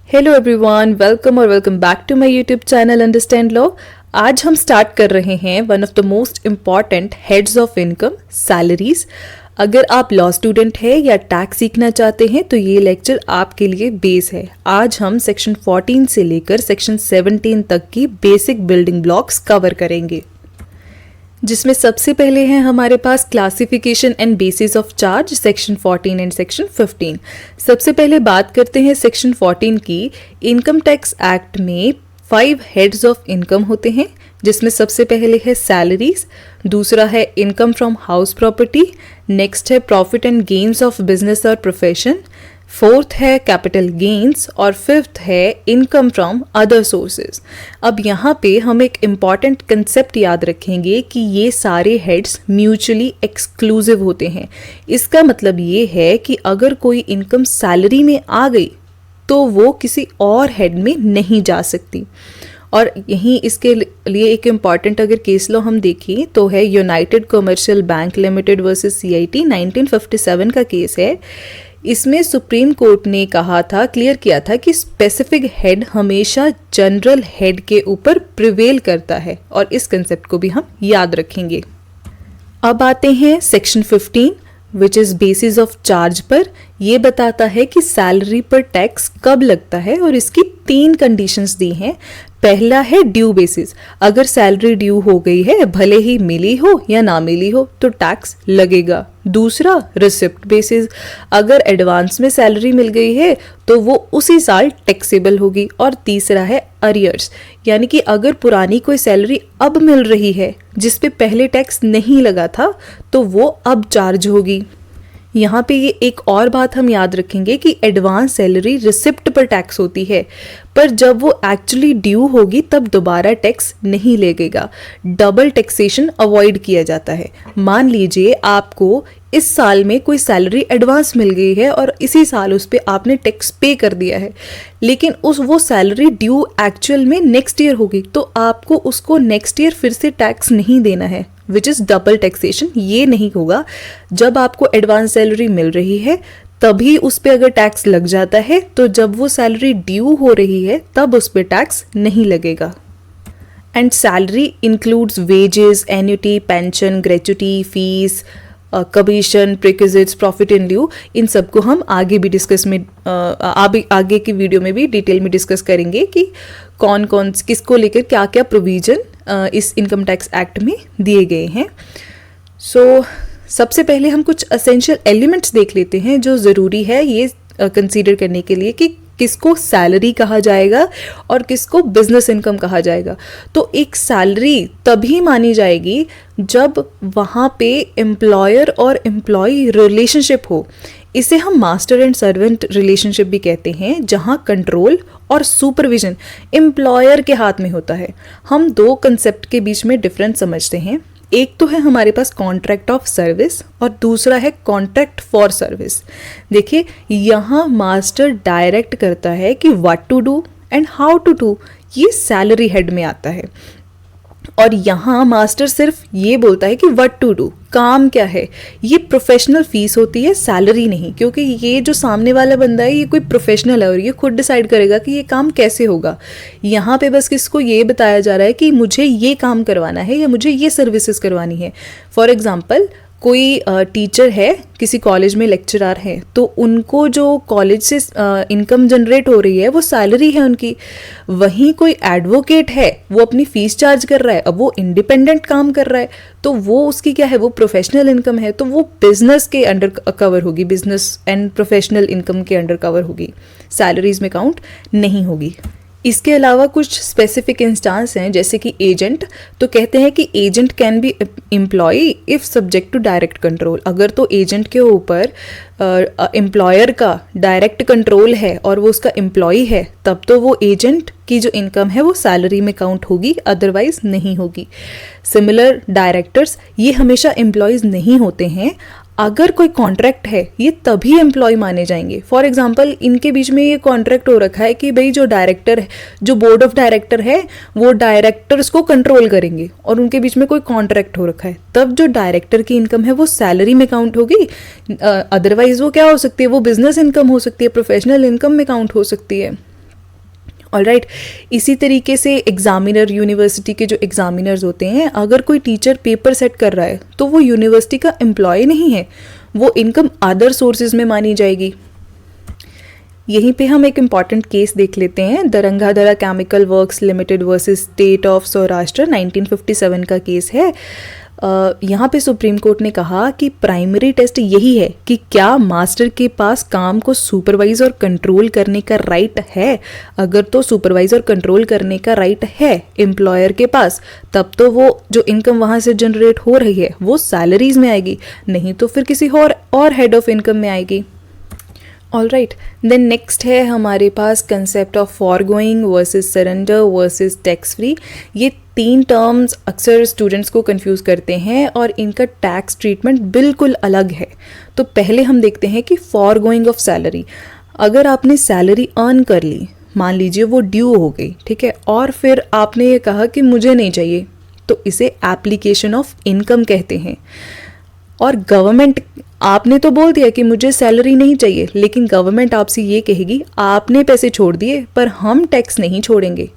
Hello everyone, welcome back to my YouTube channel understand law. आज हम start कर रहे हैं one of the most important heads of income, salaries. अगर आप लॉ स्टूडेंट हैं या टैक्स सीखना चाहते हैं तो ये लेक्चर आपके लिए बेस है। आज हम सेक्शन 14 से लेकर सेक्शन 17 तक की बेसिक बिल्डिंग ब्लॉक्स कवर करेंगे, जिसमें सबसे पहले है हमारे पास classification and basis of charge, section 14 and section 15। सबसे पहले बात करते हैं सेक्शन 14 की। इनकम टैक्स एक्ट में 5 हेड्स ऑफ इनकम होते हैं, जिसमें सबसे पहले है सैलरीज, दूसरा है income from house property, next है profit and gains of business और प्रोफेशन, फोर्थ है कैपिटल गेन्स और फिफ्थ है इनकम फ्रॉम अदर सोर्सेज। अब यहाँ पे हम एक इम्पॉर्टेंट कंसेप्ट याद रखेंगे कि ये सारे हेड्स म्यूचुअली एक्सक्लूसिव होते हैं। इसका मतलब ये है कि अगर कोई इनकम सैलरी में आ गई तो वो किसी और हेड में नहीं जा सकती। और यहीं इसके लिए एक इम्पॉर्टेंट अगर केस लॉ हम देखें तो है United commercial bank limited versus CIT, 1957 का केस है। इसमें सुप्रीम कोर्ट ने कहा था, क्लियर किया था कि स्पेसिफिक हेड हमेशा जनरल हेड के ऊपर प्रिवेल करता है, और इस कंसेप्ट को भी हम याद रखेंगे। अब आते हैं section 15 which is basis of charge पर। यह बताता है कि सैलरी पर टैक्स कब लगता है और इसकी 3 कंडीशंस दी हैं। पहला है ड्यू बेसिस। अगर सैलरी ड्यू हो गई है, भले ही मिली हो या ना मिली हो, तो टैक्स लगेगा। दूसरा रिसिप्ट बेसिस। अगर एडवांस में सैलरी मिल गई है तो वो उसी साल टैक्सेबल होगी। और तीसरा है अरियर्स, यानी कि अगर पुरानी कोई सैलरी अब मिल रही है जिस पे पहले टैक्स नहीं लगा था तो वो अब चार्ज होगी। यहाँ पे ये एक और बात हम याद रखेंगे कि एडवांस सैलरी रिसिप्ट पर टैक्स होती है, पर जब वो एक्चुअली ड्यू होगी तब दोबारा टैक्स नहीं लगेगा। डबल टैक्सेशन अवॉइड किया जाता है। मान लीजिए आपको इस साल में कोई सैलरी एडवांस मिल गई है और इसी साल उस पर आपने टैक्स पे कर दिया है, लेकिन वो सैलरी ड्यू एक्चुअल में नेक्स्ट ईयर होगी, तो आपको उसको नेक्स्ट ईयर फिर से टैक्स नहीं देना है, विच इज़ डबल टैक्सेशन। ये नहीं होगा। जब आपको एडवांस सैलरी मिल रही है तभी उस पर अगर टैक्स लग जाता है, तो जब वो सैलरी ड्यू हो रही है तब उस पर टैक्स नहीं लगेगा। And salary includes wages, annuity, pension, gratuity, fees, commission, perquisites, profit in lieu. इन सबको हम आगे भी डिस्कस में आगे की वीडियो में भी डिटेल में डिस्कस करेंगे कि कौन कौन किसको लेकर क्या क्या प्रोविजन इस इनकम टैक्स एक्ट में दिए गए हैं। सो सबसे पहले हम कुछ एसेंशियल एलिमेंट्स देख लेते हैं जो ज़रूरी है ये कंसीडर करने के लिए कि किसको सैलरी कहा जाएगा और किसको बिजनेस इनकम कहा जाएगा। तो एक सैलरी तभी मानी जाएगी जब वहाँ पे एम्प्लॉयर और एम्प्लॉय रिलेशनशिप हो। इसे हम मास्टर एंड सर्वेंट रिलेशनशिप भी कहते हैं, जहाँ कंट्रोल और सुपरविजन एम्प्लॉयर के हाथ में होता है। हम 2 कंसेप्ट के बीच में डिफरेंस समझते हैं। एक तो है हमारे पास कॉन्ट्रैक्ट ऑफ सर्विस और दूसरा है कॉन्ट्रैक्ट फॉर सर्विस। देखिए, यहाँ मास्टर डायरेक्ट करता है कि what to do and how to do, ये सैलरी हेड में आता है। और यहाँ मास्टर सिर्फ ये बोलता है कि व्हाट टू डू, काम क्या है। ये प्रोफेशनल फीस होती है, सैलरी नहीं, क्योंकि ये जो सामने वाला बंदा है ये कोई प्रोफेशनल है और ये खुद डिसाइड करेगा कि ये काम कैसे होगा। यहाँ पे बस किसको ये बताया जा रहा है कि मुझे ये काम करवाना है या मुझे ये सर्विसेज करवानी है। फॉर एग्जाम्पल, कोई टीचर है, किसी कॉलेज में लेक्चरर है, तो उनको जो कॉलेज से इनकम जनरेट हो रही है वो सैलरी है उनकी। वहीं कोई एडवोकेट है, वो अपनी फीस चार्ज कर रहा है, अब वो इंडिपेंडेंट काम कर रहा है, तो वो उसकी क्या है, वो प्रोफेशनल इनकम है, तो वो बिजनेस के अंडर कवर होगी, बिजनेस एंड प्रोफेशनल इनकम के अंडर कवर होगी, सैलरीज में काउंट नहीं होगी। इसके अलावा कुछ स्पेसिफिक इंस्टांस हैं, जैसे कि एजेंट। तो कहते हैं कि agent can be employee if subject to direct control. अगर तो एजेंट के ऊपर एम्प्लॉयर का डायरेक्ट कंट्रोल है और वो उसका एम्प्लॉय है, तब तो वो एजेंट की जो इनकम है वो सैलरी में काउंट होगी, अदरवाइज नहीं होगी। सिमिलर डायरेक्टर्स, ये हमेशा एम्प्लॉयज नहीं होते हैं। अगर कोई कॉन्ट्रैक्ट है ये तभी एम्प्लॉय माने जाएंगे। फॉर एग्जांपल, इनके बीच में ये कॉन्ट्रैक्ट हो रखा है कि भाई जो डायरेक्टर है, जो बोर्ड ऑफ डायरेक्टर है, वो डायरेक्टर्स को कंट्रोल करेंगे और उनके बीच में कोई कॉन्ट्रैक्ट हो रखा है, तब जो डायरेक्टर की इनकम है वो सैलरी में काउंट होगी। अदरवाइज वो क्या हो सकती है, वो बिजनेस इनकम हो सकती है, प्रोफेशनल इनकम में काउंट हो सकती है। ऑलराइट। इसी तरीके से एग्जामिनर, यूनिवर्सिटी के जो एग्जामिनर्स होते हैं, अगर कोई टीचर पेपर सेट कर रहा है तो वो यूनिवर्सिटी का एम्प्लॉय नहीं है, वो इनकम अदर सोर्सेज में मानी जाएगी। यहीं पे हम एक इम्पॉर्टेंट केस देख लेते हैं, Dhrangadhra chemical works limited versus state of Saurashtra, 1957 का केस है। यहाँ पे सुप्रीम कोर्ट ने कहा कि प्राइमरी टेस्ट यही है कि क्या मास्टर के पास काम को सुपरवाइज और कंट्रोल करने का राइट है। अगर तो सुपरवाइज और कंट्रोल करने का राइट है एम्प्लॉयर के पास, तब तो वो जो इनकम वहाँ से जनरेट हो रही है वो सैलरीज में आएगी, नहीं तो फिर किसी और हेड ऑफ इनकम में आएगी। ऑलराइट, देन नेक्स्ट है हमारे पास concept of forgoing versus surrender versus tax free. ये 3 टर्म्स अक्सर स्टूडेंट्स को कंफ्यूज करते हैं और इनका टैक्स ट्रीटमेंट बिल्कुल अलग है। तो पहले हम देखते हैं कि फॉरगोइंग ऑफ सैलरी। अगर आपने सैलरी अर्न कर ली, मान लीजिए वो ड्यू हो गई, ठीक है, और फिर आपने ये कहा कि मुझे नहीं चाहिए, तो इसे एप्लीकेशन ऑफ इनकम कहते हैं। और गवर्नमेंट, आपने तो बोल दिया कि मुझे सैलरी नहीं चाहिए, लेकिन गवर्नमेंट आपसे ये कहेगी आपने पैसे छोड़ दिए पर हम टैक्स नहीं छोड़ेंगे,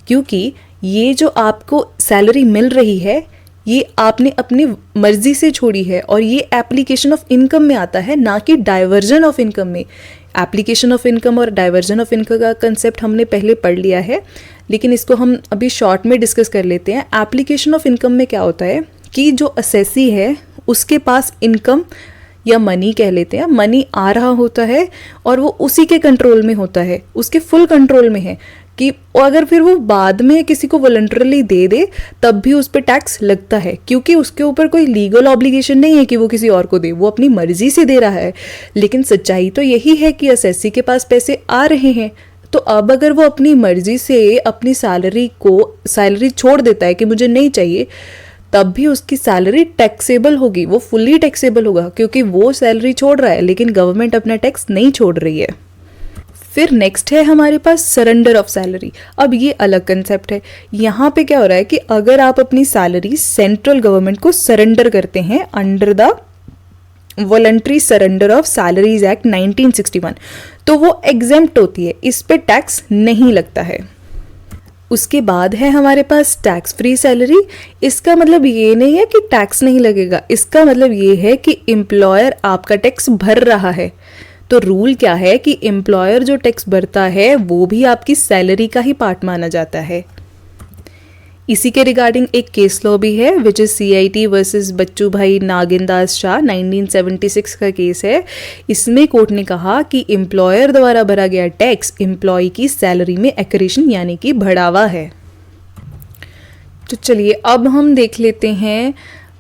क्योंकि ये जो आपको सैलरी मिल रही है ये आपने अपनी मर्जी से छोड़ी है और ये एप्लीकेशन ऑफ इनकम में आता है, ना कि डाइवर्जन ऑफ इनकम में। एप्लीकेशन ऑफ इनकम और डाइवर्जन ऑफ इनकम का कंसेप्ट हमने पहले पढ़ लिया है, लेकिन इसको हम अभी शॉर्ट में डिस्कस कर लेते हैं। एप्लीकेशन ऑफ इनकम में क्या होता है कि जो असेसी है उसके पास इनकम या मनी कह लेते हैं, मनी आ रहा होता है और वो उसी के कंट्रोल में होता है, उसके फुल कंट्रोल में है कि अगर फिर वो बाद में किसी को वॉलंटरली दे दे तब भी उस पर टैक्स लगता है, क्योंकि उसके ऊपर कोई लीगल ऑब्लिगेशन नहीं है कि वो किसी और को दे, वो अपनी मर्जी से दे रहा है। लेकिन सच्चाई तो यही है कि असेसी के पास पैसे आ रहे हैं, तो अब अगर वो अपनी मर्जी से अपनी सैलरी छोड़ देता है कि मुझे नहीं चाहिए, तब भी उसकी सैलरी टैक्सेबल होगी, वो फुल्ली टैक्सेबल होगा, क्योंकि वो सैलरी छोड़ रहा है लेकिन गवर्नमेंट अपना टैक्स नहीं छोड़ रही है। फिर नेक्स्ट है हमारे पास सरेंडर ऑफ सैलरी। अब ये अलग कंसेप्ट है। यहाँ पे क्या हो रहा है कि अगर आप अपनी सैलरी सेंट्रल गवर्नमेंट को सरेंडर करते हैं under the voluntary surrender of salaries act 1961, तो वो एग्जेम्प्ट होती है, इस पे टैक्स नहीं लगता है। उसके बाद है हमारे पास टैक्स फ्री सैलरी। इसका मतलब ये नहीं है कि टैक्स नहीं लगेगा, इसका मतलब ये है कि एम्प्लॉयर आपका टैक्स भर रहा है। तो रूल क्या है कि एम्प्लॉयर जो टैक्स भरता है वो भी आपकी सैलरी का ही पार्ट माना जाता है। इसी के रिगार्डिंग एक केस लॉ भी है विच इज CIT वर्सेस बच्चू भाई नागिनदास शाह, 1976 का केस है। इसमें कोर्ट ने कहा कि एम्प्लॉयर द्वारा भरा गया टैक्स एम्प्लॉय की सैलरी में एक्रेशन यानी कि बढ़ावा है। तो चलिए अब हम देख लेते हैं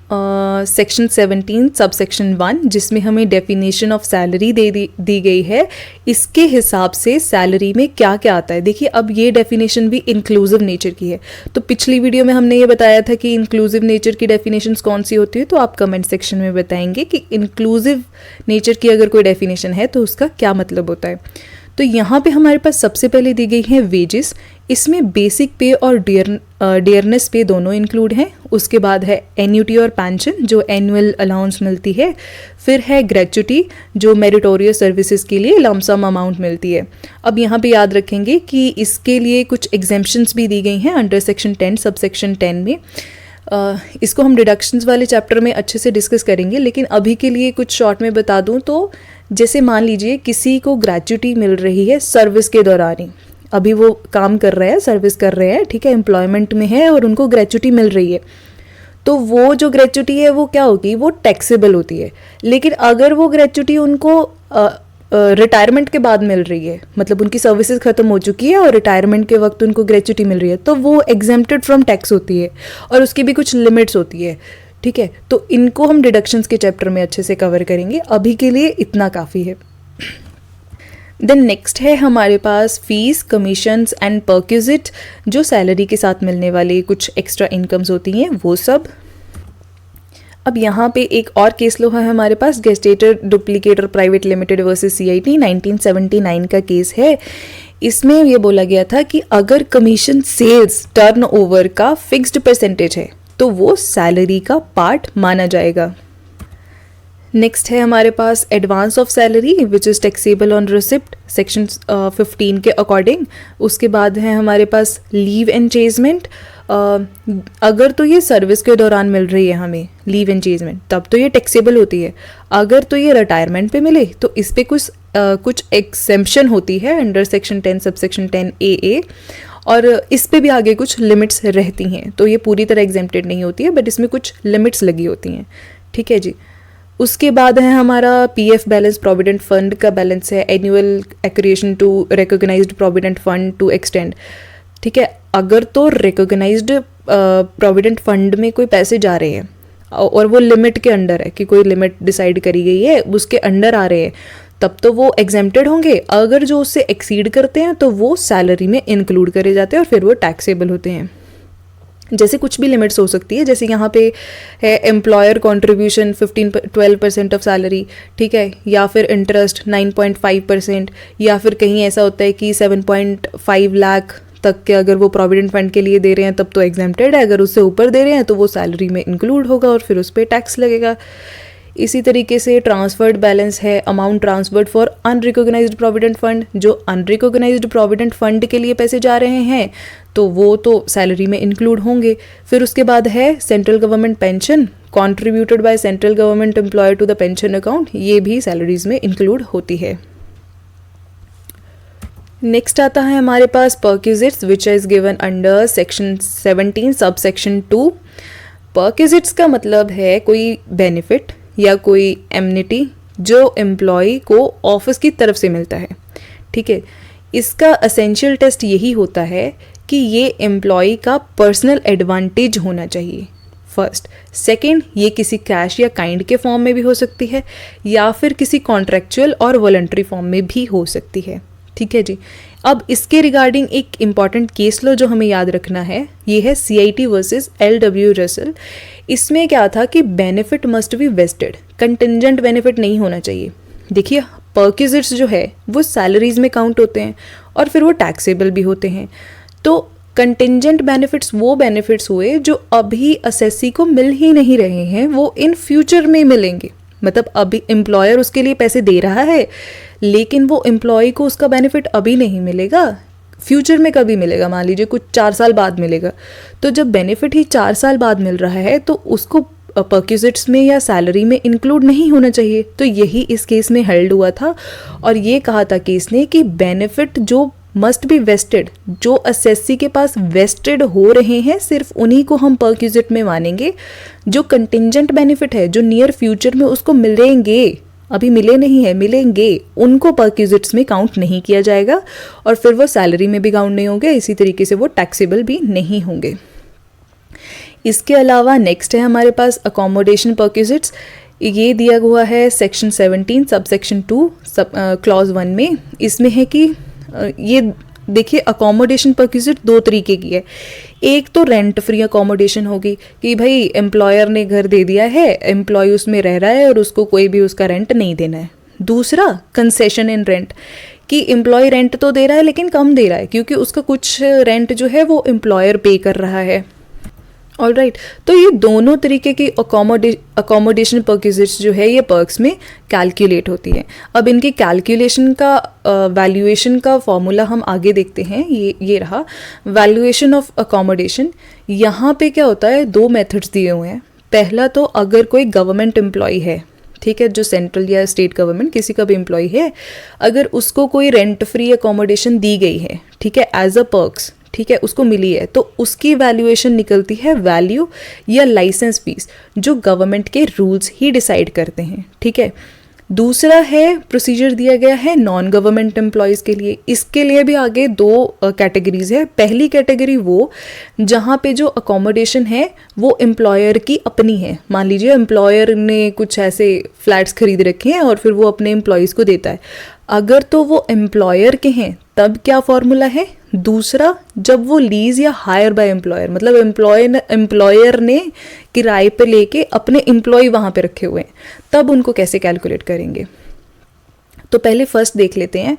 सेक्शन 17 सब सेक्शन 1, जिसमें हमें डेफिनेशन ऑफ सैलरी दी गई है। इसके हिसाब से सैलरी में क्या क्या आता है। देखिए अब ये डेफिनेशन भी इंक्लूसिव नेचर की है। तो पिछली वीडियो में हमने ये बताया था कि इंक्लूसिव नेचर की डेफिनेशंस कौन सी होती है, तो आप कमेंट सेक्शन में बताएंगे कि इंक्लूसिव नेचर की अगर कोई डेफिनेशन है तो उसका क्या मतलब होता है। तो यहाँ पे हमारे पास सबसे पहले दी गई है वेजेस। इसमें बेसिक पे और डियरनेस पे दोनों इंक्लूड हैं। उसके बाद है एन्यूटी और पेंशन जो एनुअल अलाउंस मिलती है। फिर है ग्रेच्युटी जो मेरिटोरियस सर्विसेज के लिए लमसम अमाउंट मिलती है। अब यहाँ पे याद रखेंगे कि इसके लिए कुछ एग्जेम्पशंस भी दी गई हैं अंडर सेक्शन 10 सब सेक्शन 10 में। इसको हम डिडक्शंस वाले चैप्टर में अच्छे से डिस्कस करेंगे, लेकिन अभी के लिए कुछ शॉर्ट में बता दूं तो जैसे मान लीजिए किसी को ग्रेच्युटी मिल रही है सर्विस के दौरान ही, अभी वो काम कर रहे हैं, सर्विस कर रहे हैं, ठीक है, एम्प्लॉयमेंट में है और उनको ग्रेच्युटी मिल रही है, तो वो जो ग्रेच्युटी है वो क्या होगी, वो टैक्सेबल होती है। लेकिन अगर वो ग्रेच्युटी उनको रिटायरमेंट के बाद मिल रही है, मतलब उनकी सर्विसेज खत्म हो चुकी है और रिटायरमेंट के वक्त उनको ग्रेच्युटी मिल रही है, तो वो एग्जेम्प्टेड फ्रॉम टैक्स होती है और उसकी भी कुछ लिमिट्स होती है, ठीक है। तो इनको हम डिडक्शंस के चैप्टर में अच्छे से कवर करेंगे, अभी के लिए इतना काफ़ी है। देन नेक्स्ट है हमारे पास फीस, कमीशंस एंड परक्विजिट, जो सैलरी के साथ मिलने वाली कुछ एक्स्ट्रा इनकम्स होती हैं वो सब। अब यहाँ पे एक और केस लो है हमारे पास, Gestetner duplicator private limited versus CIT 1979 का केस है। इसमें ये बोला गया था कि अगर कमीशन सेल्स टर्नओवर का फिक्स्ड परसेंटेज है तो वो सैलरी का पार्ट माना जाएगा। नेक्स्ट है हमारे पास advance of salary which is taxable on receipt section 15 के अकॉर्डिंग। उसके बाद है हमारे पास लीव एंचेजमेंट। अगर तो ये सर्विस के दौरान मिल रही है हमें लीव एंचेजमेंट तब तो ये टैक्सेबल होती है। अगर तो ये रिटायरमेंट पे मिले तो इस पे कुछ एक्सेम्पशन होती है अंडर सेक्शन 10 सबसेक्शन 10 AA, और इस पे भी आगे कुछ लिमिट्स रहती हैं, तो ये पूरी तरह एग्जेम्प्टेड नहीं होती है बट इसमें कुछ लिमिट्स लगी होती हैं। ठीक है जी। उसके बाद है हमारा PF बैलेंस, प्रोविडेंट फंड का बैलेंस है, annual accretion to recognised provident fund to extend. ठीक है, अगर तो रिकॉग्नाइज्ड प्रोविडेंट फंड में कोई पैसे जा रहे हैं और वो लिमिट के अंडर है कि कोई लिमिट डिसाइड करी गई है उसके अंडर आ रहे हैं तब तो वो एग्जेम्प्टेड होंगे। अगर जो उससे एक्सीड करते हैं तो वो सैलरी में इंक्लूड करे जाते हैं और फिर वो टैक्सेबल होते हैं। जैसे कुछ भी लिमिट्स हो सकती है, जैसे यहाँ पे है एम्प्लॉयर कंट्रीब्यूशन 12% ऑफ सैलरी, ठीक है, या फिर इंटरेस्ट 9.5%, या फिर कहीं ऐसा होता है कि 7.5 लाख तक के अगर वो प्रोविडेंट फंड के लिए दे रहे हैं तब तो एग्जेम्प्टेड है, अगर उससे ऊपर दे रहे हैं तो वो सैलरी में इंक्लूड होगा और फिर उस पर टैक्स लगेगा। इसी तरीके से ट्रांसफर्ड बैलेंस है amount transferred for unrecognised provident fund. जो अनरिकॉग्नाइज्ड प्रोविडेंट फंड के लिए पैसे जा रहे हैं तो वो तो सैलरी में इंक्लूड होंगे। फिर उसके बाद है central government pension contributed by central government employer to the pension account, ये भी सैलरीज में इंक्लूड होती है। नेक्स्ट आता है हमारे पास perquisites which is given under section 17 sub section 2। Perquisites का मतलब है कोई बेनिफिट या कोई एमनिटी जो एम्प्लॉय को ऑफिस की तरफ से मिलता है। ठीक है, इसका असेंशियल टेस्ट यही होता है कि ये एम्प्लॉय का पर्सनल एडवांटेज होना चाहिए फर्स्ट। सेकंड, ये किसी कैश या काइंड के फॉर्म में भी हो सकती है या फिर किसी कॉन्ट्रेक्चुअल और वॉलंटरी फॉर्म में भी हो सकती है। ठीक है जी। अब इसके रिगार्डिंग एक इम्पॉर्टेंट केस लो जो हमें याद रखना है, ये है CIT वर्सेस LW रसल। इसमें क्या था कि benefit must be vested, contingent benefit नहीं होना चाहिए। देखिए परक्विजिट्स जो है वो सैलरीज में काउंट होते हैं और फिर वो टैक्सेबल भी होते हैं। तो कंटिंजेंट बेनिफिट्स वो बेनिफिट्स हुए जो अभी असेसी को मिल ही नहीं रहे हैं, वो इन फ्यूचर में मिलेंगे। मतलब अभी एम्प्लॉयर उसके लिए पैसे दे रहा है लेकिन वो एम्प्लॉय को उसका बेनिफिट अभी नहीं मिलेगा, फ्यूचर में कभी मिलेगा, मान लीजिए कुछ 4 साल बाद मिलेगा। तो जब बेनिफिट ही 4 साल बाद मिल रहा है तो उसको परक्विजिट्स में या सैलरी में इंक्लूड नहीं होना चाहिए। तो यही इस केस में हेल्ड हुआ था और ये कहा था केस ने कि बेनिफिट जो मस्ट बी वेस्टेड, जो असेसी के पास वेस्टेड हो रहे हैं सिर्फ उन्हीं को हम परक्विजिट में मानेंगे। जो कंटिंजेंट बेनिफिट है जो नियर फ्यूचर में उसको मिलेंगे, अभी मिले नहीं है, मिलेंगे, उनको परक्विजिट्स में काउंट नहीं किया जाएगा और फिर वो सैलरी में भी काउंट नहीं होंगे, इसी तरीके से वो टैक्सेबल भी नहीं होंगे। इसके अलावा नेक्स्ट है हमारे पास अकोमोडेशन परक्विजिट्स। ये दिया हुआ है सेक्शन 17 सब सेक्शन 2 क्लॉज 1 में। इसमें है कि ये देखिए अकोमोडेशन परक्विजिट 2 तरीके की है। एक तो रेंट फ्री अकोमोडेशन होगी कि भाई एम्प्लॉयर ने घर दे दिया है, एम्प्लॉय उसमें रह रहा है और उसको कोई भी उसका रेंट नहीं देना है। दूसरा कंसेशन इन रेंट कि एम्प्लॉय रेंट तो दे रहा है लेकिन कम दे रहा है क्योंकि उसका कुछ रेंट जो है वो एम्प्लॉयर पे कर रहा है। ऑलराइट, तो ये दोनों तरीके की अकोमोडेशन परक्विजिट्स जो है ये पर्क्स में कैलकुलेट होती है। अब इनकी कैलकुलेशन का वैल्यूएशन का फॉर्मूला हम आगे देखते हैं। ये रहा वैल्यूएशन ऑफ अकोमोडेशन। यहाँ पे क्या होता है, 2 मेथड्स दिए हुए हैं। पहला तो अगर कोई गवर्नमेंट एम्प्लॉय है, ठीक है, जो सेंट्रल या स्टेट गवर्नमेंट किसी का भी एम्प्लॉय है, अगर उसको कोई रेंट फ्री अकोमोडेशन दी गई है, ठीक है, एज अ पर्क्स, ठीक है, उसको मिली है, तो उसकी वैल्यूएशन निकलती है वैल्यू या लाइसेंस फीस जो गवर्नमेंट के रूल्स ही डिसाइड करते हैं। ठीक है। दूसरा है प्रोसीजर दिया गया है नॉन गवर्नमेंट एम्प्लॉयज़ के लिए। इसके लिए भी आगे 2 कैटेगरीज है। पहली कैटेगरी वो जहाँ पे जो अकोमोडेशन है वो एम्प्लॉयर की अपनी है। मान लीजिए एम्प्लॉयर ने कुछ ऐसे फ्लैट्स खरीद रखे हैं और फिर वो अपने एम्प्लॉयज़ को देता है। अगर तो वो एम्प्लॉयर के हैं तब क्या फॉर्मूला है। दूसरा, जब वो लीज या हायर बाय एम्प्लॉयर, मतलब एम्प्लॉयर ने किराए पे लेके अपने एम्प्लॉय वहाँ पे रखे हुए हैं, तब उनको कैसे कैलकुलेट करेंगे। तो पहले फर्स्ट देख लेते हैं।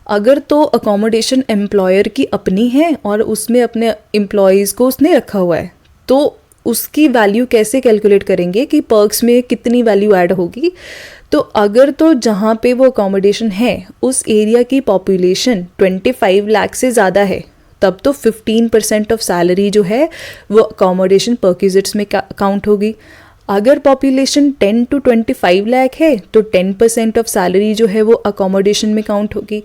अगर तो अकोमोडेशन एम्प्लॉयर की अपनी है और उसमें अपने एम्प्लॉयज़ को उसने रखा हुआ है तो उसकी वैल्यू कैसे कैलकुलेट करेंगे कि पर्क्स में कितनी वैल्यू ऐड होगी। तो अगर तो जहाँ पे वो अकोमोडेशन है उस एरिया की पॉपुलेशन 25 लाख से ज़्यादा है, तब तो 15% ऑफ सैलरी जो है वो अकोमोडेशन परक्विजिट्स में काउंट होगी। अगर पॉपुलेशन 10 to 25 लाख है तो 10% ऑफ सैलरी जो है वो अकोमोडेशन में काउंट होगी।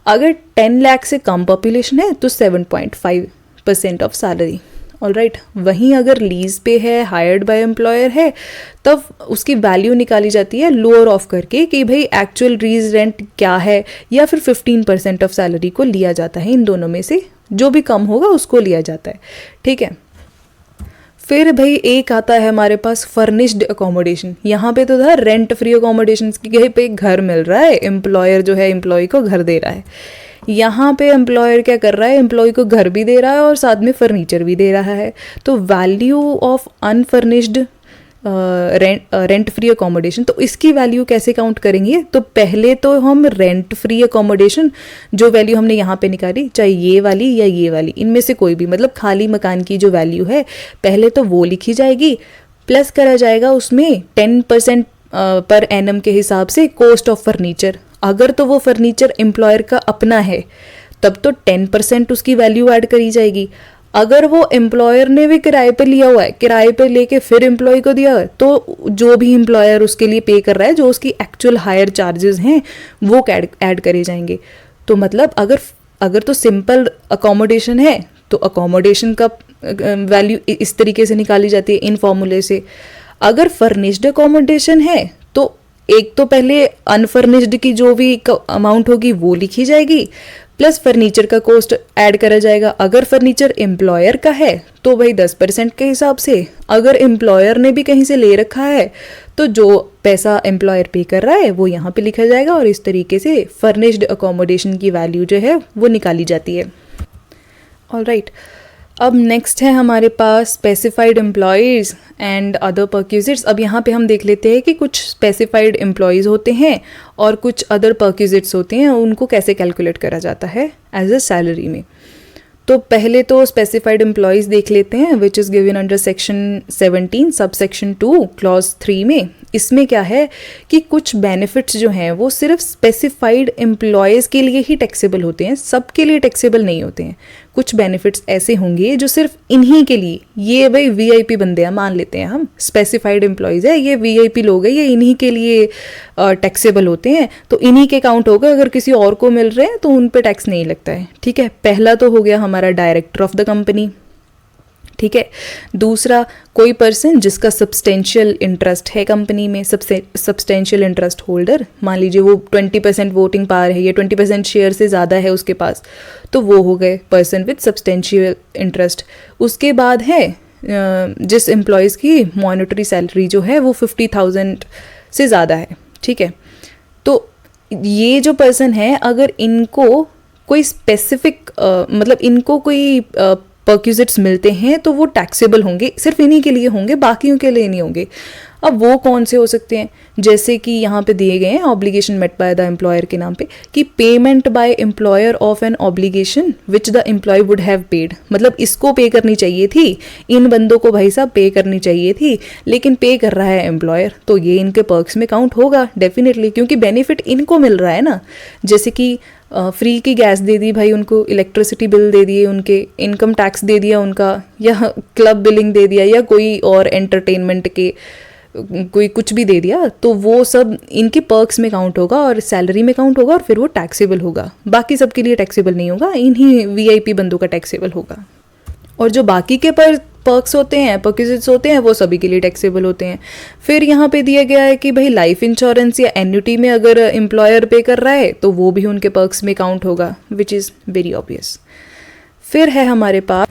अगर 10 लाख से कम पॉपुलेशन है तो 7.5% ऑफ सैलरी। ऑलराइट, वहीं अगर लीज पे है, हायर्ड बाय एम्प्लॉयर है, तब उसकी वैल्यू निकाली जाती है लोअर ऑफ करके कि भाई एक्चुअल लीज रेंट क्या है, या फिर 15% ऑफ सैलरी को लिया जाता है। इन दोनों में से जो भी कम होगा उसको लिया जाता है, ठीक है। फिर भाई एक आता है हमारे पास फर्निश्ड अकोमोडेशन। यहाँ पे तो था रेंट फ्री अकोमोडेशन की, कहीं पे घर मिल रहा है, एम्प्लॉयर जो है एम्प्लॉय को घर दे रहा है। यहाँ पे एम्प्लॉयर क्या कर रहा है, एम्प्लॉय को घर भी दे रहा है और साथ में फर्नीचर भी दे रहा है। तो value of unfurnished rent free accommodation, तो इसकी वैल्यू कैसे काउंट करेंगे। तो पहले तो हम रेंट फ्री अकोमोडेशन जो वैल्यू हमने यहाँ पे निकाली, चाहे ये वाली या ये वाली, इनमें से कोई भी, मतलब खाली मकान की जो वैल्यू है पहले तो वो लिखी जाएगी, प्लस करा जाएगा उसमें 10% पर एनम के हिसाब से कॉस्ट ऑफ फर्नीचर। अगर तो वो फर्नीचर एम्प्लॉयर का अपना है तब तो 10% उसकी वैल्यू ऐड करी जाएगी। अगर वो एम्प्लॉयर ने भी किराए पे लिया हुआ है, किराए पे लेके फिर एम्प्लॉय को दिया है, तो जो भी एम्प्लॉयर उसके लिए पे कर रहा है, जो उसकी एक्चुअल हायर चार्जेस हैं वो ऐड करे जाएंगे। तो मतलब अगर तो सिंपल अकोमोडेशन है तो अकोमोडेशन का वैल्यू इस तरीके से निकाली जाती है इन फॉर्मूले से। अगर फर्निश्ड अकोमोडेशन है तो एक तो पहले अनफर्निश्ड की जो भी अमाउंट होगी वो लिखी जाएगी, प्लस फर्नीचर का कॉस्ट ऐड करा जाएगा। अगर फर्नीचर एम्प्लॉयर का है तो भाई 10% के हिसाब से, अगर एम्प्लॉयर ने भी कहीं से ले रखा है तो जो पैसा एम्प्लॉयर पे कर रहा है वो यहाँ पे लिखा जाएगा, और इस तरीके से फर्निश्ड अकोमोडेशन की वैल्यू जो है वो निकाली जाती है। ऑलराइट, अब नेक्स्ट है हमारे पास specified employees and other perquisites. अब यहाँ पे हम देख लेते हैं कि कुछ स्पेसिफाइड एम्प्लॉयज़ होते हैं और कुछ अदर परक्विजिट्स होते हैं, उनको कैसे कैलकुलेट करा जाता है एज अ सैलरी में। तो पहले तो स्पेसिफाइड एम्प्लॉयज़ देख लेते हैं, which is given under section 17 sub section 2 clause 3 में। इसमें क्या है कि कुछ बेनिफिट्स जो हैं वो सिर्फ स्पेसिफाइड एम्प्लॉयज़ के लिए ही टैक्सेबल होते हैं, सबके लिए टैक्सेबल नहीं होते हैं। कुछ बेनिफिट्स ऐसे होंगे जो सिर्फ इन्हीं के लिए, ये भाई वीआईपी बंदे हैं, मान लेते हैं हम स्पेसिफाइड एम्प्लॉयज़ है, ये वीआईपी लोग हैं, ये इन्हीं के लिए टैक्सेबल होते हैं, तो इन्हीं के काउंट होगा। अगर किसी और को मिल रहे हैं तो उन पे टैक्स नहीं लगता है, ठीक है। पहला तो हो गया हमारा डायरेक्टर ऑफ द कंपनी, ठीक है। दूसरा, कोई पर्सन जिसका सब्सटेंशियल इंटरेस्ट है कंपनी में, सब्सटेंशियल इंटरेस्ट होल्डर, मान लीजिए वो 20% वोटिंग पावर है या 20% शेयर से ज़्यादा है उसके पास, तो वो हो गए पर्सन विद सब्सटेंशियल इंटरेस्ट। उसके बाद है जिस एम्प्लॉयज़ की मॉनेटरी सैलरी जो है वो 50,000 से ज़्यादा है, ठीक है। तो ये जो पर्सन है, अगर इनको कोई स्पेसिफिक मतलब इनको कोई परक्विजिट्स मिलते हैं तो वो टैक्सेबल होंगे, सिर्फ इन्हीं के लिए होंगे, बाकियों के लिए नहीं होंगे। अब वो कौन से हो सकते हैं, जैसे कि यहाँ पे दिए गए हैं obligation met by the employer के नाम पे, कि payment by employer of an obligation which the employee would have paid. मतलब इसको पे करनी चाहिए थी, इन बंदों को भाई साहब पे करनी चाहिए थी, लेकिन पे कर रहा है एम्प्लॉयर, तो ये इनके पर्क्स में काउंट होगा डेफिनेटली, क्योंकि बेनिफिट इनको मिल रहा है ना। जैसे कि फ्री की गैस दे दी भाई उनको, इलेक्ट्रिसिटी बिल दे दिए उनके, इनकम टैक्स दे दिया उनका, या क्लब बिलिंग दे दिया, या कोई और एंटरटेनमेंट के कोई कुछ भी दे दिया, तो वो सब इनके पर्क्स में काउंट होगा और सैलरी में काउंट होगा, और फिर वो टैक्सेबल होगा। बाकी सबके लिए टैक्सेबल नहीं होगा, इन्हीं वीआईपी बंदों का टैक्सेबल होगा। और जो बाकी के पर्क्स होते हैं, परक्विजिट्स होते हैं, वो सभी के लिए टैक्सेबल होते हैं। फिर यहाँ पे दिया गया है कि भाई लाइफ इंश्योरेंस या एन्युटी में अगर एम्प्लॉयर पे कर रहा है तो वो भी उनके पर्क्स में काउंट होगा, विच इज़ वेरी ऑब्वियस। फिर है हमारे पास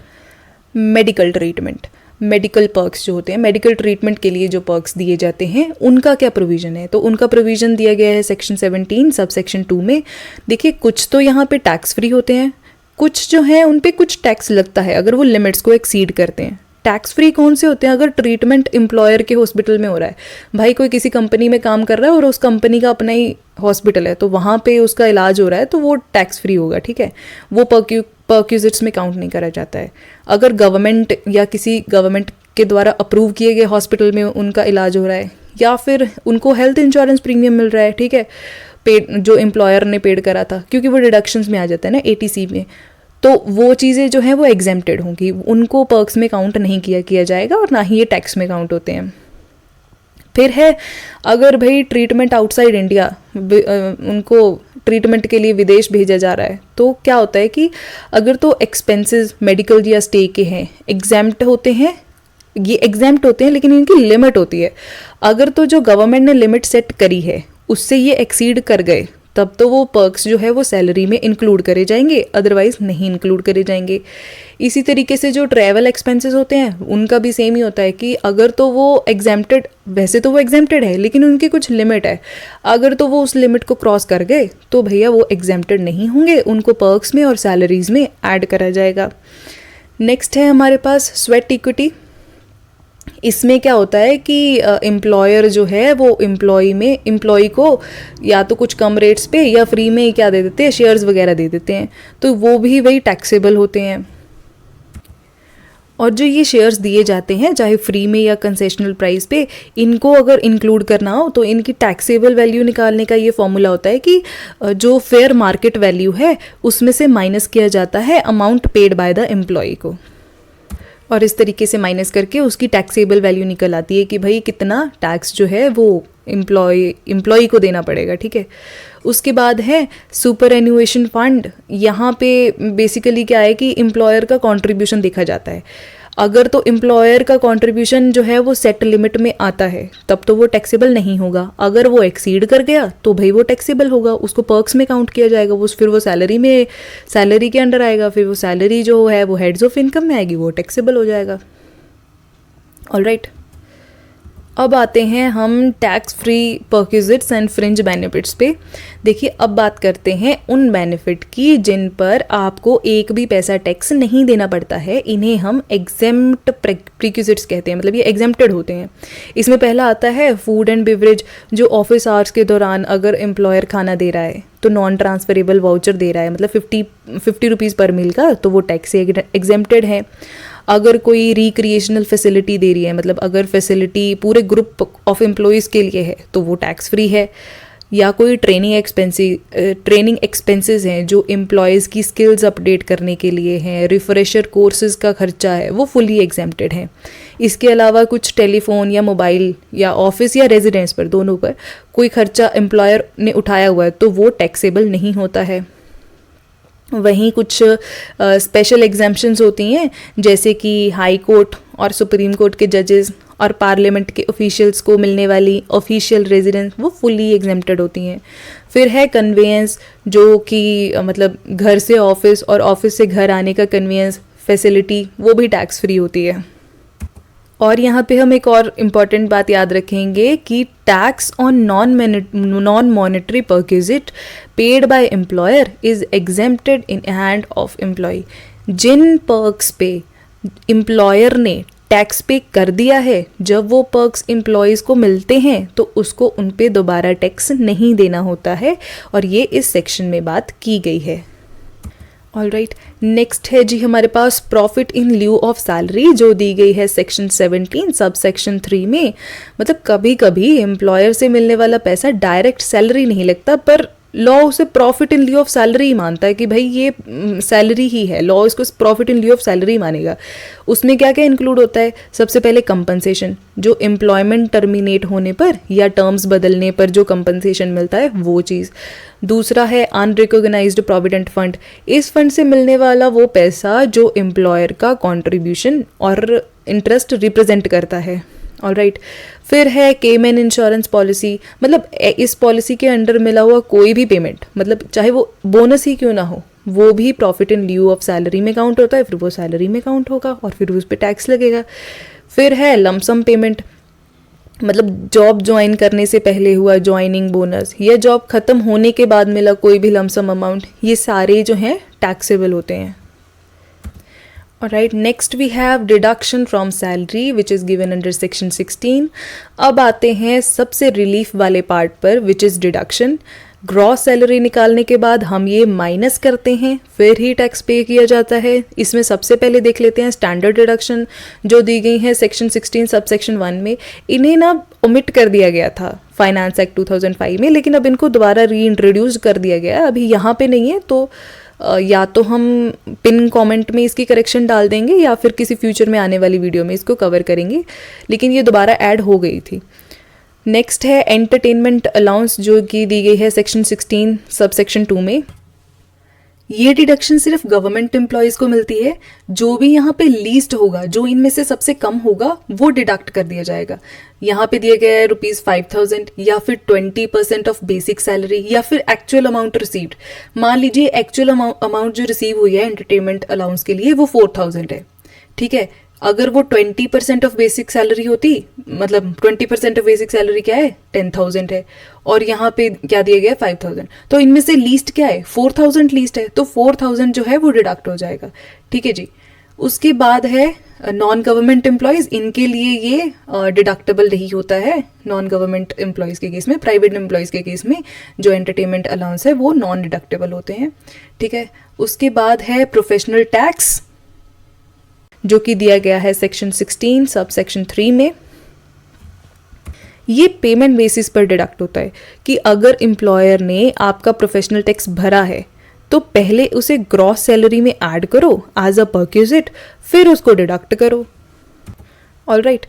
मेडिकल ट्रीटमेंट, मेडिकल पर्क्स जो होते हैं, मेडिकल ट्रीटमेंट के लिए जो पर्क्स दिए जाते हैं उनका क्या प्रोविज़न है। तो उनका प्रोविज़न दिया गया है सेक्शन 17 सब सेक्शन 2 में। देखिए, कुछ तो यहाँ पे टैक्स फ्री होते हैं, कुछ जो है उन पे कुछ टैक्स लगता है अगर वो लिमिट्स को एक्सीड करते हैं। टैक्स फ्री कौन से होते हैं, अगर ट्रीटमेंट एम्प्लॉयर के हॉस्पिटल में हो रहा है, भाई कोई किसी कंपनी में काम कर रहा है और उस कंपनी का अपना ही हॉस्पिटल है, तो वहाँ पे उसका इलाज हो रहा है, तो वो टैक्स फ्री होगा, ठीक है। वो परक्विजिट्स में काउंट नहीं करा जाता है। अगर गवर्नमेंट या किसी गवर्नमेंट आपके द्वारा अप्रूव किए गए हॉस्पिटल में उनका इलाज हो रहा है, या फिर उनको हेल्थ इंश्योरेंस प्रीमियम मिल रहा है, ठीक है, पेड जो एम्प्लॉयर ने पेड करा था, क्योंकि वो डिडक्शंस में आ जाता है ना एटीसी में, तो वो चीज़ें जो हैं वो एग्जेम्प्टेड होंगी, उनको पर्क्स में काउंट नहीं किया जाएगा और ना ही ये टैक्स में काउंट होते हैं। फिर है, अगर भाई ट्रीटमेंट आउटसाइड इंडिया, उनको ट्रीटमेंट के लिए विदेश भेजा जा रहा है, तो क्या होता है कि अगर तो एक्सपेंसेस मेडिकल या स्टे के हैं एग्जेम्प्ट होते हैं, ये एग्जेम्प्ट होते हैं लेकिन इनकी लिमिट होती है। अगर तो जो गवर्नमेंट ने लिमिट सेट करी है उससे ये एक्सीड कर गए, तब तो वो पर्क्स जो है वो सैलरी में इंक्लूड करे जाएंगे, अदरवाइज नहीं इंक्लूड करे जाएंगे। इसी तरीके से जो ट्रैवल एक्सपेंसेस होते हैं उनका भी सेम ही होता है कि अगर तो वो एग्जेम्प्टेड, वैसे तो वो एग्जेम्प्टेड है लेकिन उनकी कुछ लिमिट है, अगर तो वो उस लिमिट को क्रॉस कर गए तो भैया वो एग्जेम्प्टेड नहीं होंगे, उनको पर्क्स में और सैलरीज में ऐड करा जाएगा। नेक्स्ट है हमारे पास स्वेट इक्विटी। इसमें क्या होता है कि एम्प्लॉयर जो है वो एम्प्लॉय को या तो कुछ कम रेट्स पे या फ्री में क्या दे देते हैं, शेयर्स वगैरह दे देते हैं, तो वो भी वही टैक्सेबल होते हैं। और जो ये शेयर्स दिए जाते हैं चाहे फ्री में या कंसेशनल प्राइस पे, इनको अगर इंक्लूड करना हो तो इनकी टैक्सेबल वैल्यू निकालने का ये फॉर्मूला होता है कि जो फेयर मार्केट वैल्यू है उसमें से माइनस किया जाता है amount paid by the employee को, और इस तरीके से माइनस करके उसकी टैक्सेबल वैल्यू निकल आती है कि भाई कितना टैक्स जो है वो एम्प्लॉय को देना पड़ेगा, ठीक है। उसके बाद है सुपर एन्युएशन फंड। यहाँ पे बेसिकली क्या है कि एम्प्लॉयर का कंट्रीब्यूशन देखा जाता है। अगर तो एम्प्लॉयर का कंट्रीब्यूशन जो है वो सेट लिमिट में आता है तब तो वो टैक्सेबल नहीं होगा, अगर वो एक्सीड कर गया तो भाई वो टैक्सेबल होगा, उसको पर्क्स में काउंट किया जाएगा, वो फिर वो सैलरी के अंडर आएगा, फिर वो सैलरी जो है वो हेड्स ऑफ इनकम में आएगी, वो टैक्सेबल हो जाएगा। ऑलराइट, अब आते हैं हम tax free perquisites and fringe benefits पे। देखिए, अब बात करते हैं उन बेनिफिट की जिन पर आपको एक भी पैसा टैक्स नहीं देना पड़ता है, इन्हें हम एग्जेम्प्ट प्रीक्विजिट्स कहते हैं, मतलब ये एग्जेम्प्टेड होते हैं। इसमें पहला आता है फूड एंड बेवरेज। जो ऑफिस आवर्स के दौरान अगर एम्प्लॉयर खाना दे रहा है तो नॉन ट्रांसफरेबल वाउचर दे रहा है, मतलब 50 रुपीज़ पर मील का, तो वो टैक्स से एग्जेम्प्टेड है। अगर कोई रिक्रिएशनल फैसिलिटी दे रही है, मतलब अगर फैसिलिटी पूरे ग्रुप ऑफ एम्प्लॉयज़ के लिए है तो वो टैक्स फ्री है। या कोई ट्रेनिंग एक्सपेंसेस हैं जो एम्प्लॉयज़ की स्किल्स अपडेट करने के लिए हैं, रिफ्रेशर कोर्सेज का खर्चा है, वो फुली एग्जेम्प्टेड है। इसके अलावा कुछ टेलीफोन या मोबाइल या ऑफिस या रेजिडेंस पर, दोनों पर कोई खर्चा एम्प्लॉयर ने उठाया हुआ है तो वो टैक्सेबल नहीं होता है। वहीं कुछ स्पेशल एग्जेम्पशंस होती हैं, जैसे कि हाई कोर्ट और सुप्रीम कोर्ट के जजेस और पार्लियामेंट के ऑफिशियल्स को मिलने वाली ऑफिशियल रेजिडेंस, वो फुली एग्जेम्प्टेड होती हैं। फिर है कन्वेंस, जो कि मतलब घर से ऑफिस और ऑफिस से घर आने का कन्वेंस फैसिलिटी, वो भी टैक्स फ्री होती है। और यहाँ पे हम एक और इम्पॉर्टेंट बात याद रखेंगे कि tax on non monetary perquisite paid by employer is exempted in hand of employee. जिन पर्क्स पे एम्प्लॉयर ने टैक्स पे कर दिया है, जब वो पर्क्स एम्प्लॉयज़ को मिलते हैं तो उसको उन पे दोबारा टैक्स नहीं देना होता है, और ये इस सेक्शन में बात की गई है। ऑलराइट, नेक्स्ट है जी हमारे पास profit in lieu of salary, जो दी गई है सेक्शन 17 सब सेक्शन 3 में। मतलब कभी कभी एम्प्लॉयर से मिलने वाला पैसा डायरेक्ट सैलरी नहीं लगता, पर लॉ उसे profit in lieu of salary ही मानता है कि भाई ये सैलरी ही है, लॉ इसको profit in lieu of salary मानेगा। उसमें क्या क्या इंक्लूड होता है? सबसे पहले कंपनसेशन, जो एम्प्लॉयमेंट टर्मिनेट होने पर या टर्म्स बदलने पर जो कंपनसेशन मिलता है वो चीज़। दूसरा है अनरिकॉग्नाइज्ड प्रोविडेंट फंड, इस फंड से मिलने वाला वो पैसा जो एम्प्लॉयर का कॉन्ट्रीब्यूशन और इंटरेस्ट रिप्रेजेंट करता है। ऑलराइट, फिर है केमन इंश्योरेंस पॉलिसी, मतलब इस पॉलिसी के अंडर मिला हुआ कोई भी पेमेंट, मतलब चाहे वो बोनस ही क्यों ना हो, वो भी profit in lieu of salary में काउंट होता है, फिर वो सैलरी में काउंट होगा और फिर उस पर टैक्स लगेगा। फिर है लमसम पेमेंट, मतलब जॉब ज्वाइन करने से पहले हुआ ज्वाइनिंग बोनस या जॉब खत्म होने के बाद मिला कोई भी लमसम अमाउंट, ये सारे जो हैं टैक्सेबल होते हैं। Alright, next we have deduction from salary which is given under section 16. अब आते हैं सबसे रिलीफ वाले पार्ट पर which is deduction. Gross salary निकालने के बाद हम ये माइनस करते हैं, फिर ही टैक्स पे किया जाता है। इसमें सबसे पहले देख लेते हैं स्टैंडर्ड डिडक्शन जो दी गई है सेक्शन 16 सब सेक्शन 1 में। इन्हें ना ओमिट कर दिया गया था फाइनेंस एक्ट 2005 में, लेकिन अब इनको दोबारा री इंट्रोड्यूस कर दिया गया है। अभी यहाँ पे नहीं है, तो या तो हम पिन कमेंट में इसकी करेक्शन डाल देंगे या फिर किसी फ्यूचर में आने वाली वीडियो में इसको कवर करेंगे, लेकिन ये दोबारा ऐड हो गई थी। नेक्स्ट है एंटरटेनमेंट अलाउंस जो कि दी गई है सेक्शन 16 सब सेक्शन 2 में। ये डिडक्शन सिर्फ गवर्नमेंट एम्प्लॉयज़ को मिलती है। जो भी यहाँ पे लीस्ट होगा, जो इनमें से सबसे कम होगा, वो डिडक्ट कर दिया जाएगा। यहाँ पे दिया गया है ₹5000 या फिर 20% ऑफ बेसिक सैलरी या फिर एक्चुअल अमाउंट रिसीव्ड। मान लीजिए एक्चुअल अमाउंट जो रिसीव हुई है एंटरटेनमेंट अलाउंस के लिए वो 4000 है, ठीक है। अगर वो 20% ऑफ बेसिक सैलरी होती, मतलब 20% ऑफ बेसिक सैलरी क्या है, 10,000 है, और यहाँ पे क्या दिया गया है 5000, तो इनमें से लीस्ट क्या है, 4000 लीस्ट है, तो 4000 जो है वो डिडक्ट हो जाएगा, ठीक है जी। उसके बाद है नॉन गवर्नमेंट एम्प्लॉयज़, इनके लिए ये डिडक्टेबल नहीं होता है नॉन गवर्नमेंट एम्प्लॉयज़ के केस में। प्राइवेट एम्प्लॉयज़ के केस में जो एंटरटेनमेंट अलाउंस है वो नॉन डिडक्टेबल होते हैं, ठीक है। उसके बाद है प्रोफेशनल टैक्स जो कि दिया गया है सेक्शन 16 सब सेक्शन 3 में। ये पेमेंट बेसिस पर डिडक्ट होता है कि अगर एम्प्लॉयर ने आपका प्रोफेशनल टैक्स भरा है तो पहले उसे ग्रॉस सैलरी में ऐड करो एज अ परक्यूजिट, फिर उसको डिडक्ट करो। ऑलराइट,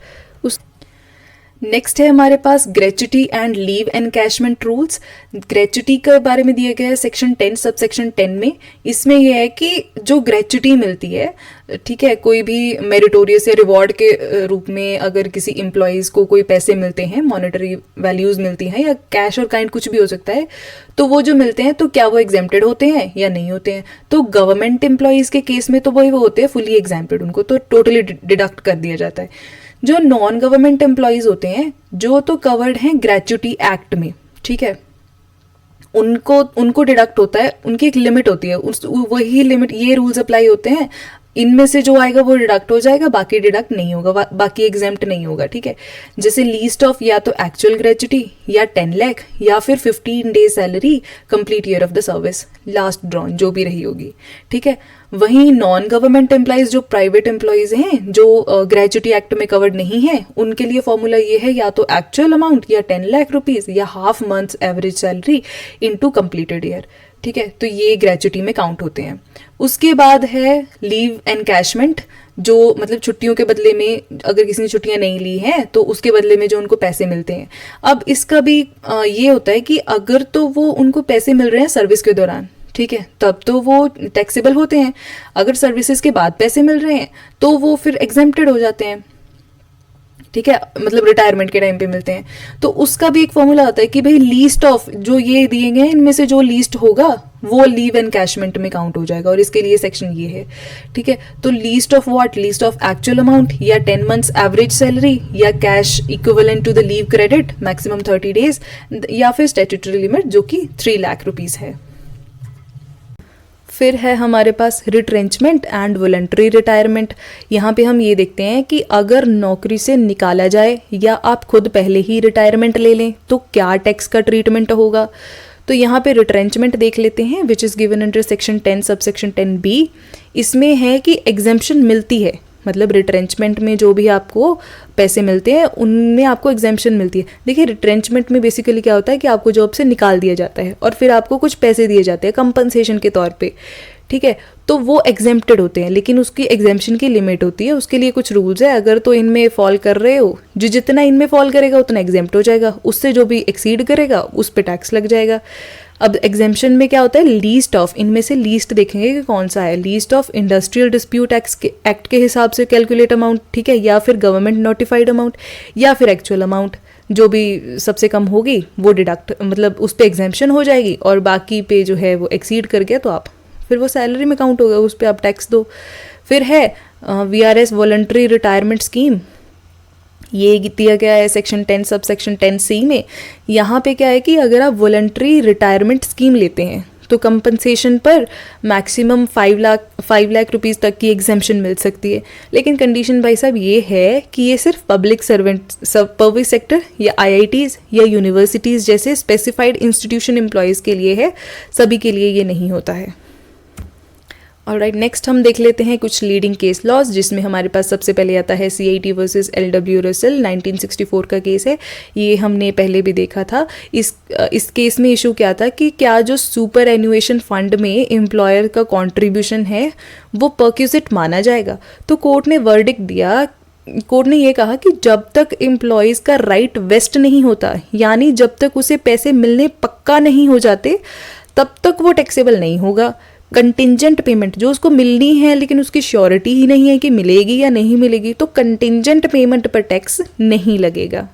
नेक्स्ट है हमारे पास gratuity and leave encashment rules. Gratuity के बारे में दिया गया है सेक्शन 10 सब सेक्शन 10 में। इसमें यह है कि जो ग्रेच्युटी मिलती है, ठीक है, कोई भी मेरिटोरियस या रिवॉर्ड के रूप में अगर किसी एम्प्लॉयज़ को कोई पैसे मिलते हैं, मॉनेटरी वैल्यूज़ मिलती हैं या कैश और काइंड कुछ भी हो सकता है, तो वो जो मिलते हैं तो क्या वो एग्जेम्प्टेड होते हैं या नहीं होते हैं। तो गवर्नमेंट एम्प्लॉयज़ के केस में तो वही वो होते हैं फुली एग्जेम्प्टेड, उनको तो टोटली डिडक्ट कर दिया जाता है। जो नॉन गवर्नमेंट एम्प्लॉयज़ होते हैं जो तो कवर्ड हैं ग्रेच्युटी एक्ट में, ठीक है, उनको डिडक्ट होता है, उनकी एक लिमिट होती है, वही लिमिट, ये रूल्स अप्लाई होते हैं। इनमें से जो आएगा वो डिडक्ट हो जाएगा, बाकी डिडक्ट नहीं होगा, बाकी एग्जेम्प्ट नहीं होगा, ठीक है। जैसे लीस्ट ऑफ या तो एक्चुअल ग्रेच्युटी या 10 लाख या फिर 15 days salary complete year of the service last drawn जो भी रही होगी, ठीक है। वहीं नॉन गवर्नमेंट एम्प्लॉयज़ जो प्राइवेट एम्प्लॉयज़ हैं जो ग्रेच्युटी एक्ट में कवर्ड नहीं है, उनके लिए फॉर्मूला ये है या तो एक्चुअल अमाउंट या 10 लाख रुपीज़ या half months average salary into completed year, ठीक है। तो ये ग्रेच्युटी में काउंट होते हैं। उसके बाद है लीव एनकैशमेंट, जो मतलब छुट्टियों के बदले में अगर किसी ने छुट्टियां नहीं ली हैं तो उसके बदले में जो उनको पैसे मिलते हैं। अब इसका भी ये होता है कि अगर तो वो उनको पैसे मिल रहे हैं सर्विस के दौरान, ठीक है, तब तो वो टैक्सेबल होते हैं। अगर सर्विसेज के बाद पैसे मिल रहे हैं तो वो फिर एग्जेम्प्टेड हो जाते हैं, ठीक है, मतलब रिटायरमेंट के टाइम पे मिलते हैं। तो उसका भी एक फॉर्मूला आता है कि भाई लीस्ट ऑफ जो ये दिए गए हैं इनमें से जो लीस्ट होगा वो लीव एनकैशमेंट में काउंट हो जाएगा, और इसके लिए सेक्शन ये है, ठीक है। तो least of what, least of actual amount या 10 मंथ्स एवरेज सैलरी या cash equivalent to the leave credit maximum 30 days या फिर स्टैट्यूटरी लिमिट जो कि 3 लाख रुपीज़ है। फिर है हमारे पास रिट्रेंचमेंट एंड वॉलंटरी रिटायरमेंट। यहाँ पे हम ये देखते हैं कि अगर नौकरी से निकाला जाए या आप खुद पहले ही रिटायरमेंट ले लें तो क्या टैक्स का ट्रीटमेंट होगा। तो यहाँ पे रिट्रेंचमेंट देख लेते हैं which is given under section 10 sub section 10B। इसमें है कि एग्जेम्पशन मिलती है, मतलब रिट्रेंचमेंट में जो भी आपको पैसे मिलते हैं उनमें आपको एग्जेम्पशन मिलती है। देखिए रिट्रेंचमेंट में बेसिकली क्या होता है कि आपको जॉब से निकाल दिया जाता है और फिर आपको कुछ पैसे दिए जाते हैं कंपनसेशन के तौर पे, ठीक है। तो वो एग्जेम्प्टेड होते हैं, लेकिन उसकी एग्जेम्पशन की लिमिट होती है, उसके लिए कुछ रूल्स है। अगर तो इनमें फॉल कर रहे हो, जो जितना इनमें फॉल करेगा उतना एग्जेम्प्ट हो जाएगा, उससे जो भी एक्सीड करेगा उस पर टैक्स लग जाएगा। अब एग्जेम्पशन में क्या होता है, लीस्ट ऑफ, इनमें से लीस्ट देखेंगे कि कौन सा है, least of industrial dispute act के हिसाब से कैलकुलेट अमाउंट, ठीक है, या फिर गवर्नमेंट नोटिफाइड अमाउंट या फिर एक्चुअल अमाउंट, जो भी सबसे कम होगी वो डिडक्ट, मतलब उस पर एग्जेम्पशन हो जाएगी, और बाकी पे जो है वो एक्सीड कर गया तो आप फिर वो सैलरी में काउंट होगा, उस पर आप टैक्स दो। फिर है VRS वॉलंटरी रिटायरमेंट स्कीम, ये दिया गया है सेक्शन 10 सब सेक्शन 10C में। यहाँ पे क्या है कि अगर आप वॉलंटरी रिटायरमेंट स्कीम लेते हैं तो कंपनसेशन पर मैक्सिमम 5 लाख रुपीज़ तक की एग्जेम्पशन मिल सकती है। लेकिन कंडीशन भाई साहब ये है कि ये सिर्फ पब्लिक सेक्टर या IITs या यूनिवर्सिटीज़ जैसे स्पेसिफाइड इंस्टीट्यूशन एम्प्लॉयज़ के लिए है, सभी के लिए ये नहीं होता है। ऑलराइट, नेक्स्ट हम देख लेते हैं कुछ लीडिंग केस लॉज, जिसमें हमारे पास सबसे पहले आता है CIT वर्सेस LW रसेल 1964 का केस है। ये हमने पहले भी देखा था। इस केस में इशू क्या था कि क्या जो सुपर एन्युएशन फंड में एम्प्लॉयर का कंट्रीब्यूशन है वो परक्विजिट माना जाएगा। तो कोर्ट ने वर्डिक्ट दिया, कोर्ट ने ये कहा कि जब तक एम्प्लॉयज़ का राइट वेस्ट नहीं होता, यानी जब तक उसे पैसे मिलने पक्का नहीं हो जाते, तब तक वो टैक्सेबल नहीं होगा। कंटिंजेंट पेमेंट जो उसको मिलनी है लेकिन उसकी श्योरिटी ही नहीं है कि मिलेगी या नहीं मिलेगी, तो कंटिंजेंट पेमेंट पर टैक्स नहीं लगेगा।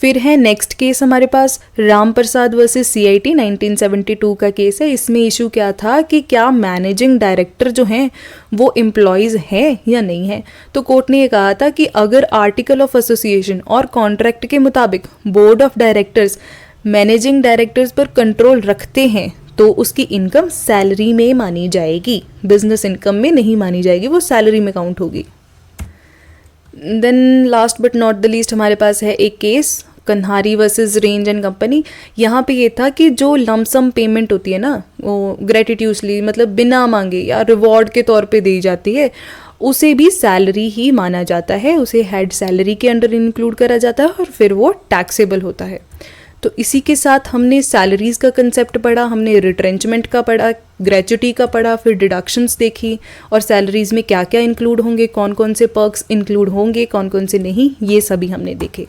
फिर है नेक्स्ट केस हमारे पास राम प्रसाद वर्सेस CIT 1972 का केस है। इसमें इशू क्या था कि क्या मैनेजिंग डायरेक्टर जो हैं वो एम्प्लॉयज़ हैं या नहीं है। तो कोर्ट ने ये कहा था कि अगर आर्टिकल ऑफ एसोसिएशन और कॉन्ट्रैक्ट के मुताबिक board of directors managing directors पर कंट्रोल रखते हैं तो उसकी इनकम सैलरी में मानी जाएगी, बिजनेस इनकम में नहीं मानी जाएगी, वो सैलरी में काउंट होगी। Then last but not the least हमारे पास है एक case Kanhari versus Range and company. यहाँ पे ये था कि जो लमसम पेमेंट होती है ना, वो ग्रेटिट्यूसली मतलब बिना मांगे या रिवॉर्ड के तौर पे दी जाती है, उसे भी सैलरी ही माना जाता है, उसे हेड सैलरी के अंडर इंक्लूड करा जाता है और फिर वो टैक्सेबल होता है। तो इसी के साथ हमने सैलरीज़ का कंसेप्ट पढ़ा, हमने रिट्रेंचमेंट का पढ़ा, ग्रेच्युटी का पढ़ा, फिर डिडक्शंस देखी और सैलरीज़ में क्या क्या इंक्लूड होंगे, कौन कौन से पर्क्स इंक्लूड होंगे, कौन कौन से नहीं, ये सभी हमने देखे।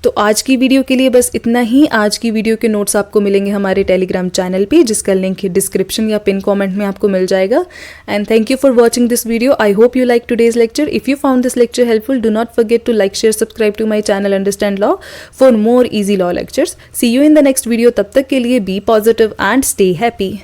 तो आज की वीडियो के लिए बस इतना ही। आज की वीडियो के नोट्स आपको मिलेंगे हमारे टेलीग्राम चैनल पे, जिसका लिंक डिस्क्रिप्शन या पिन कमेंट में आपको मिल जाएगा। And thank you for watching this video. I hope you like today's lecture. If you found this lecture helpful, do not forget to like, share, subscribe to my channel understand law for more easy law lectures. See you in the next video. तब तक के लिए be positive and stay happy.